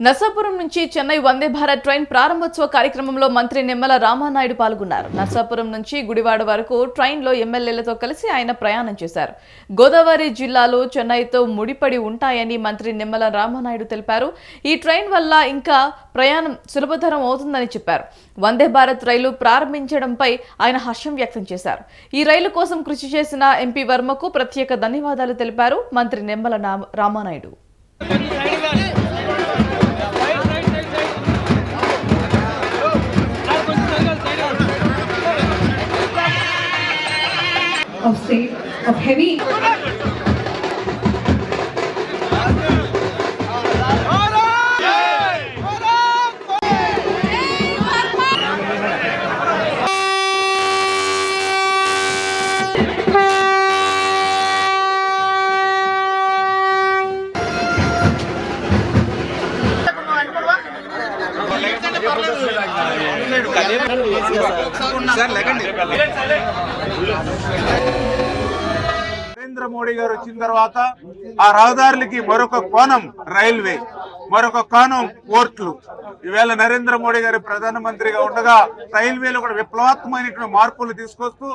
నర్సాపురం నుంచి చెన్నై వందే భారత్ ట్రైన్ ప్రారంభోత్సవ కార్యక్రమంలో మంత్రి నిమ్మల రామానాయుడు పాల్గొన్నారు. నర్సాపురం నుంచి గుడివాడ వరకు ట్రైన్లో ఎమ్మెల్యేలతో కలిసి ఆయన ప్రయాణం చేశారు. గోదావరి జిల్లాలో చెన్నైతో ముడిపడి ఉంటాయని మంత్రి నిమ్మల రామానాయుడు తెలిపారు. ఈ ట్రైన్ వల్ల ఇంకా ప్రయాణం సులభతరం అవుతుందని చెప్పారు. వందే భారత్ రైలు ప్రారంభించడంపై ఆయన హర్షం వ్యక్తం చేశారు. ఈ రైలు కోసం కృషి చేసిన ఎంపీ వర్మకు ప్రత్యేక ధన్యవాదాలు తెలిపారు మంత్రి నిమ్మల రామానాయుడు. of heavy నరేంద్ర మోడీ గారు వచ్చిన తర్వాత ఆ రహదారులకి మరొక కోణం రైల్వే, మరొక కోణం పోర్టులు. ఈవేళ నరేంద్ర మోడీ గారు ప్రధానమంత్రిగా ఉండగా రైల్వేలో కూడా విప్లవాత్మకమైనటువంటి మార్పులు తీసుకొస్తూ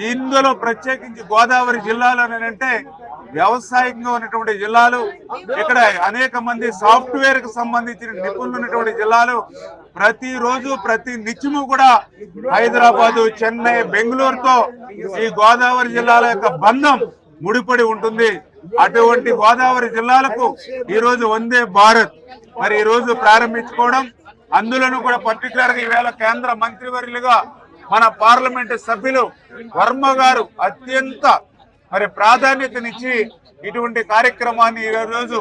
ఇందులో ప్రత్యేకించి గోదావరి జిల్లాలోనంటే వ్యవసాయంగా ఉన్నటువంటి జిల్లాలు, ఇక్కడ అనేక మంది సాఫ్ట్వేర్ కు సంబంధించిన నిపుణులు ఉన్నటువంటి జిల్లాలు, ప్రతిరోజు ప్రతి నిత్యము కూడా హైదరాబాదు, చెన్నై, బెంగళూరుతో ఈ గోదావరి జిల్లాల యొక్క బంధం ముడిపడి ఉంటుంది. అటువంటి గోదావరి జిల్లాలకు ఈ రోజు వందే భారత్ మరి ఈ రోజు ప్రారంభించుకోవడం, అందులోనూ కూడా పర్టికులర్ గా ఈవేళ కేంద్ర మంత్రివర్యులుగా మన పార్లమెంటు సభ్యులు వర్మ గారు అత్యంత మరి ప్రాధాన్యతనిచ్చి ఇటువంటి కార్యక్రమాన్ని ఈ రోజు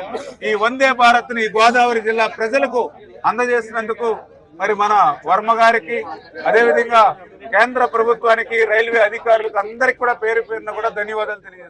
ఈ వందే భారత్ ని గోదావరి జిల్లా ప్రజలకు అందజేసినందుకు మరి మన వర్మ గారికి, అదేవిధంగా కేంద్ర ప్రభుత్వానికి, రైల్వే అధికారులకు అందరికి కూడా పేరు పేరున కూడా ధన్యవాదాలు తెలియజేస్తున్నాను.